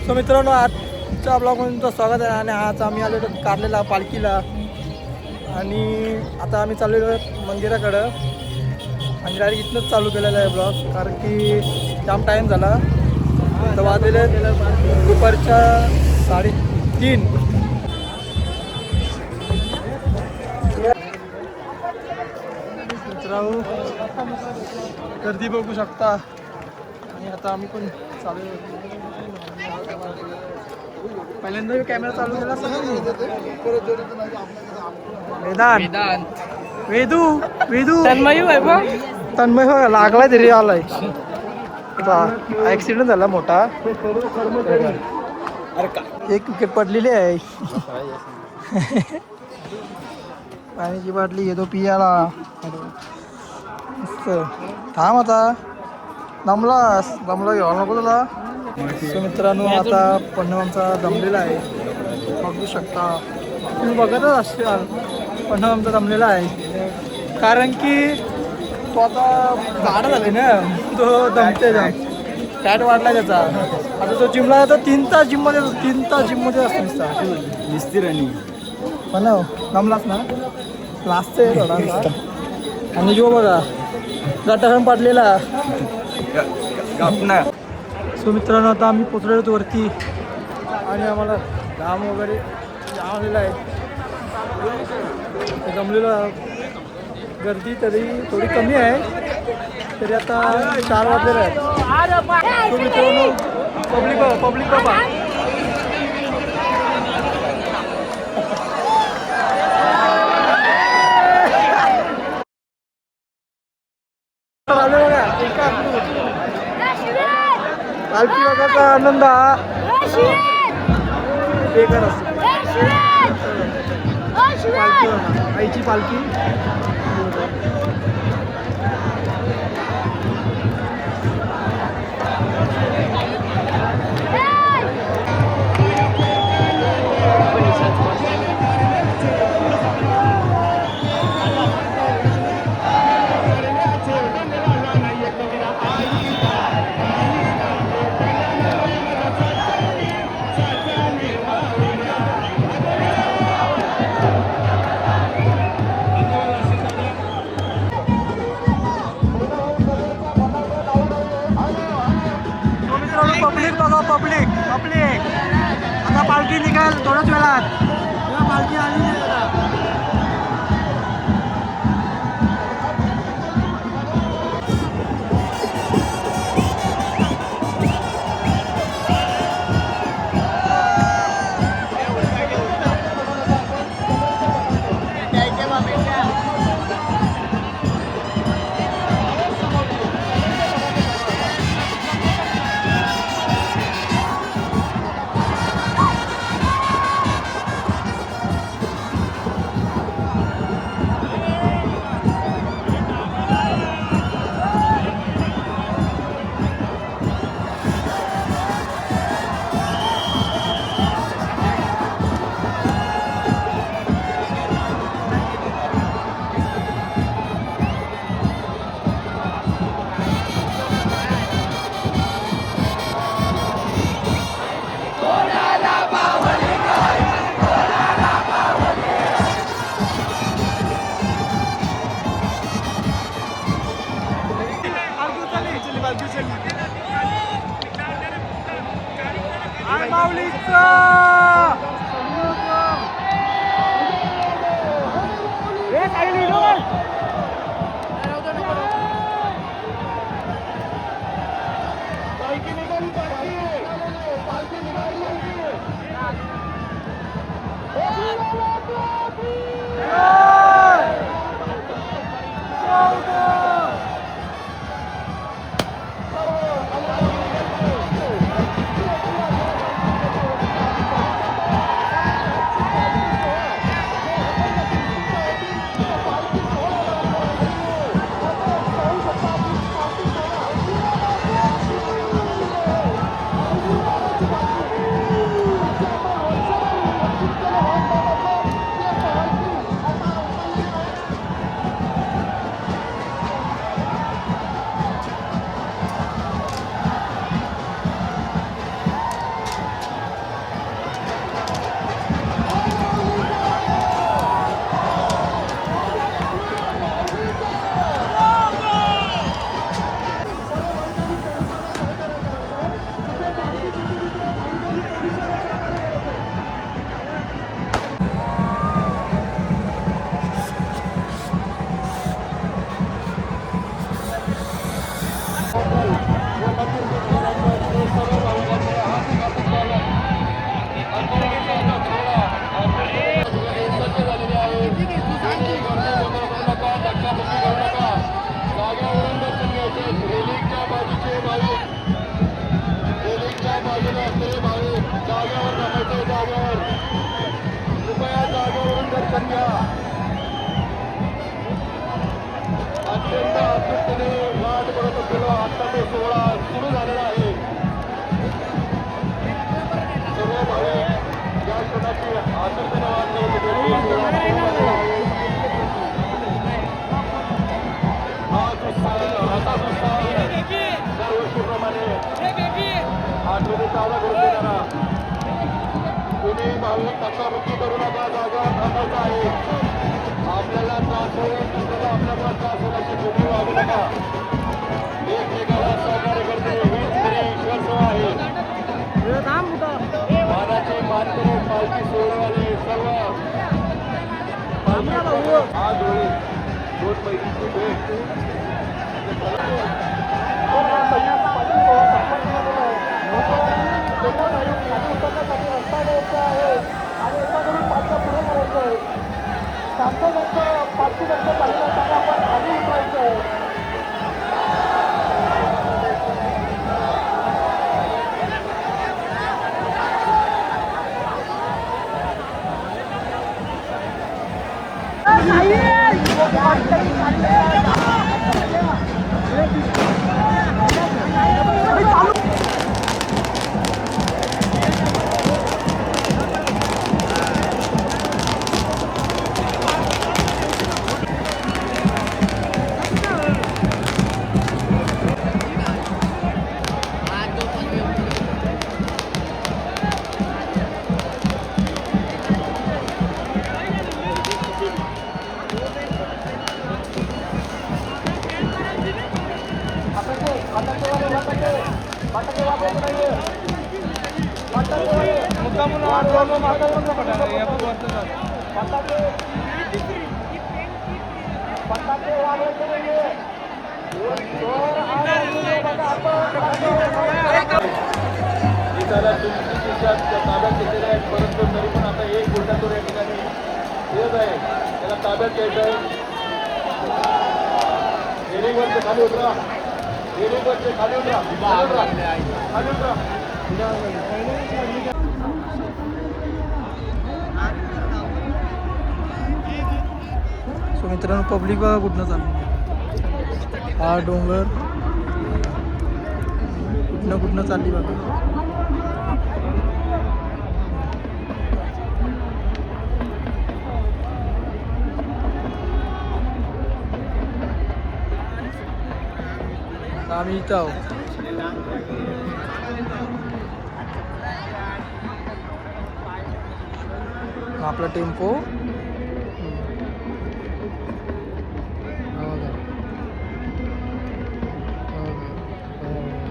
So मित्रांनो, आजच्या ब्लॉगमध्ये तुमचं स्वागत आहे. आणि आज आम्ही आलेलो कारलेला पालखीला आणि आता आम्ही चाललेलो मंदिराकडं आणि डायरेक्ट इथनंच चालू केलेला आहे ब्लॉग, कारण की जाम टाईम झाला. तर वाजलेले दुपारच्या 3:30. मित्रांनो, गर्दी बघू शकता. आणि आता आम्ही पण चालू पहिल्यांदा कॅमेरा चालू केला वेदू तन्मय हो लागलाय तरी आलाय. ऍक्सिडेंट झाला मोठा. एक विकेट पडलेली आहे. पाण्याची बाटली घेतो पियाला. मस्त थांब आता. दमला घ्यावा नको तुला. मित्रांनो, आता पन्नम आमचा दमलेला आहे, बघू शकता. तुम्ही बघतच असाल पन्नम आमचा दमलेला आहे, कारण की तो आता गाडा झाले ना, तो दमते फॅट वाढला त्याचा. आता तो जिमला जातो 3 तास जिममध्ये असतो निस्तिर. आणि पण दमलाच ना, लाजतोय थोडासा. आणि जो बघा गटाखान पाडलेला. सो मित्रांनो, आता आम्ही पोचलेलो वरती आणि आम्हाला घाम वगैरे आलेला आहे. जमलेला गर्दी तरी थोडी कमी आहे, तरी आता 4 वाजलेला आहे. सो मित्रांनो, पब्लिक बाबा पालखी बघायचा आनंद हा बेकार असतो. पालखी बघा, आईची पालखी. पब्लिक आता पालखी निघाल थोड्याच वेळात. पालखी आली नाही आता. जागेवर थांबायचं, जागेवर कृपया जागेवरून दर्शन घ्या. अत्यंत आतुरतेने वाट बघत असलेला आजचा तो सोहळा सुरू झालेला आहे. सर्व भाविक या क्षणाची आतुरतेने वाट बघत होते. दरवर्षीप्रमाणे आठवडे चावला करून देणारा कुणी भाविक धक्काबुक्की करू नका. जागा थांबायचा आहे. आपल्याला त्रास होईल, दुसऱ्याला आपल्याला त्रास होण्याची भूमी वागू नका. एकमेकाला सहकार्य करणे हीच खरी ईश्वर सेवा आहे. मानाचे मानकरी पालखी सोहळ्यावाले सर्व आज होईल 2 पैकीची भेट. ताब्यात घेतलेले आहेत, परंतु तरी पण आता एक बुलढाणा या ठिकाणी येत आहे. त्याला ताब्यात घ्यायचं आहे. रेलिंगवरचे खाली उतरा, रेलिंगवरचे खाली उतरा, खाली उतरा. सो मित्रांनो, पब्लिक बघा कुठनं चालली. हा डोंगर कुठनं चालली बघा. आम्ही इथं आहोत. आपला टेम्पो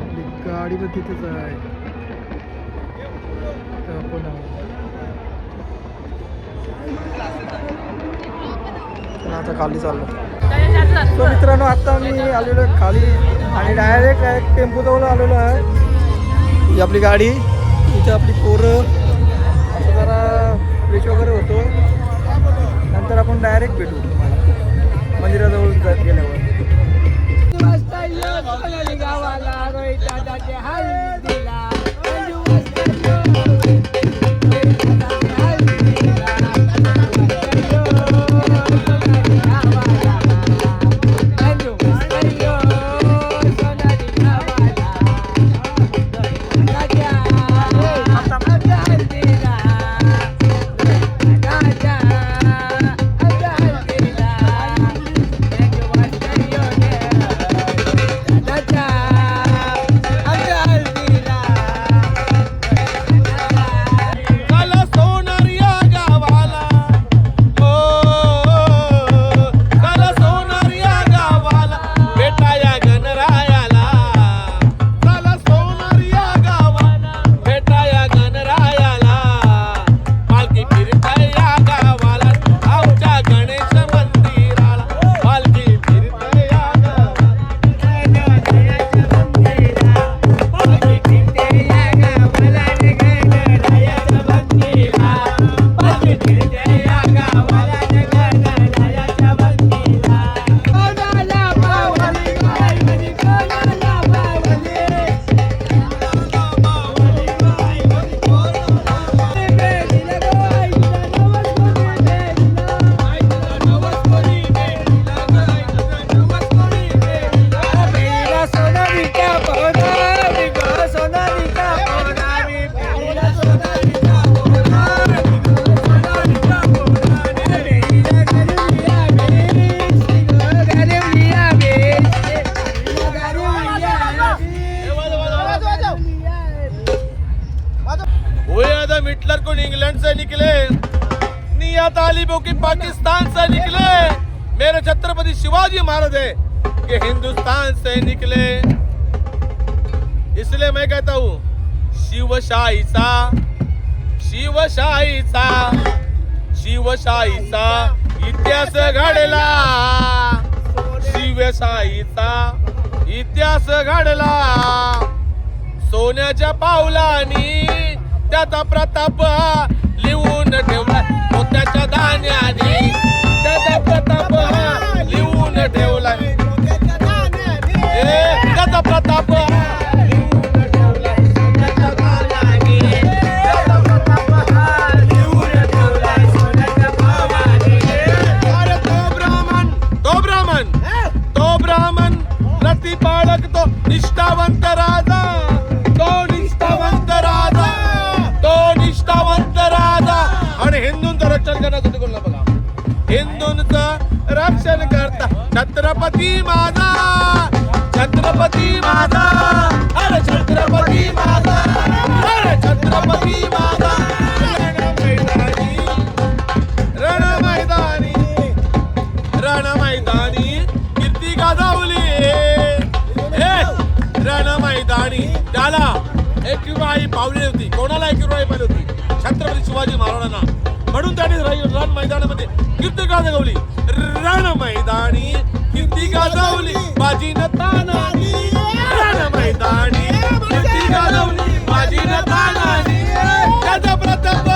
आपली गाडी पण तिथेच आहे. आपण आता खाली चाललो. तो मित्रांनो, आता मी आलेलो आहे खाली आणि डायरेक्ट टेम्पो जवळ आलेलो आहे. ही आपली गाडी, इथे आपली पोरं असं जरा फ्रेश वगैरे होतो. नंतर आपण डायरेक्ट भेटू तुम्हाला मंदिराजवळ गेल्यावर. आदम हिटलर को इंग्लैंड से निकले, निया तालिबों की पाकिस्तान से निकले, मेरे छत्रपति शिवाजी महाराज है कि हिंदुस्तान से निकले। इसलिए मैं कहता हूँ शिवशाहीचा शिवशाहीचा शिवशाहीचा इतिहास घडला, शिवशाहीचा इतिहास घडला। सोन्याच्या पावलानी त्याचा प्रताप लिहून ठेवला, मोत्याच्या दाण्यानी त्याचा प्रताप लिहून ठेवला, त्याचा प्रताप प्रतिपालक तो निष्ठावंत राजा, तो निष्ठावंत राजा, तो निष्ठावंत राजा। आणि हिंदूंचं रक्षण करण्यासाठी कोणला बघा, हिंदूंचं रक्षण करता छत्रपती माझा, छत्रपती माझा, अरे छत्रपती माझा, अरे छत्रपती माझा। रण मैदानी रण मैदानी कीर्ती गाजवली, रण मैदानी त्याला एकविराई पावली होती। कोणाला एकविराई पावली होती? छत्रपती शिवाजी महाराजांना। म्हणून त्यांनी रण मैदानामध्ये कीर्ती गाजवली, रण मैदानी कीर्ती गाजवली, बाजी न तानानी, रण मैदानी कीर्ती गाजवली, बाजी न तानानी, त्याचा प्रताप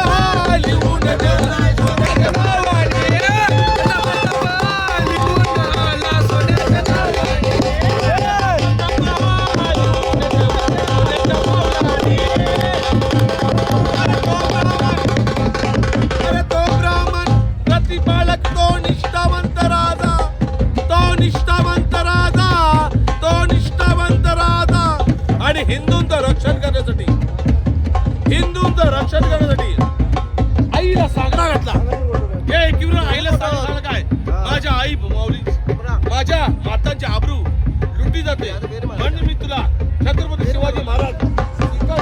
लिहून ठेवला सोन्याच्या नावाने, प्रतिपालक तो निष्ठावंत राजा, तो निष्ठावंत राजा, तो निष्ठावंत राजा। आणि हिंदूंचं रक्षण करण्यासाठी, हिंदूंचं रक्षण करण्यासाठी आईला सांगणा घातला, हे किंवा आईला सांगणा काय, माझ्या आई माऊली, माझ्या मातांची आबरू लुटली जाते, म्हणजे मी तुला छत्रपती शिवाजी महाराज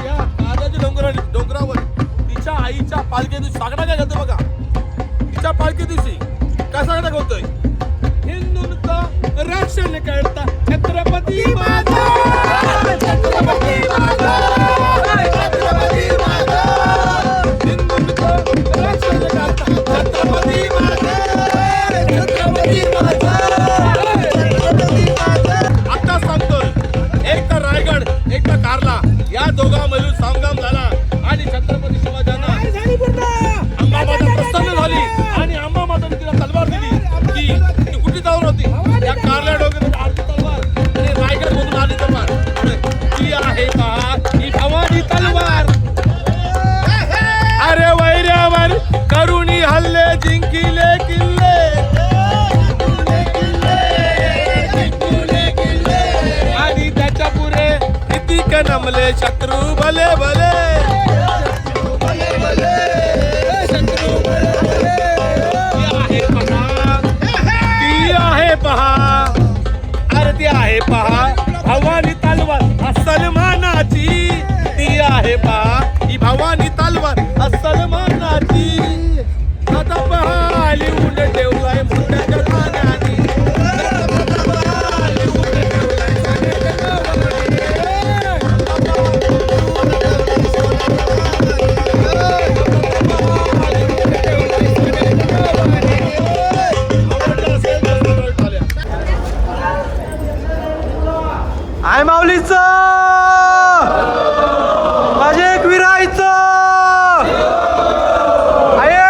या काजाच्या डोंगरावर तिच्या आईच्या पालखी दिवशी सांगणा काय घालतो बघा, तिच्या पालखी दिवशी काय सांगणा बोलतोय, हिंदूंचं रक्षण करता छत्रपती माझा, छत्रपती माझा, छत्रपती माझा, हिंदूंचं रक्षण करता छत्रपती माझा, छत्रपती माझा, छत्रपती माझा। आता सांगतोय, एक तर रायगड एक तर कारला या दोघांमधून संगम झाला आणि छत्रपती शिवाजींना अंबामाता प्रसन्न झाली आणि अंबामाताने तिला तलवार दिली, ती कुठे जाऊन होती या कारल्या डोक्यात आरती तलवार आणि रायगड मधून आली तलवार, ती आहे पहा ही भवानी तलवार। अरे वैऱ्यावर करुणी हल्ले जिंकिले किल्ले, आणि त्याच्या पुढे किती नमले शत्रू भले भले, पहा, अरे ती आहे पहा भवानी तलवार सलमानाची, ती आहे पहा ही भवानी तलवार सलमानाची। आता पहा लिहून ठेवलाय मोठ्याच्या पाण्याने, आय माऊलीचं, माझे एकविराईचं, आये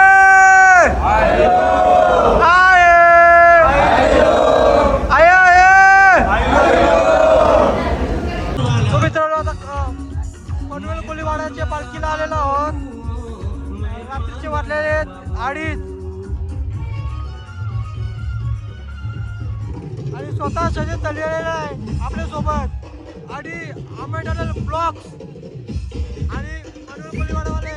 आये आये आये। तो मित्रांनो आता पनवेल कोळीवाड्याच्या पालखीला आलेलो आहोत, रात्रीचे वाजलेले 2:30 आणि स्वतः सजित तळलेला आहे आपल्या सोबत आणि अमेडल ब्लॉक्स आणि पनवेल कोळीवाडावाले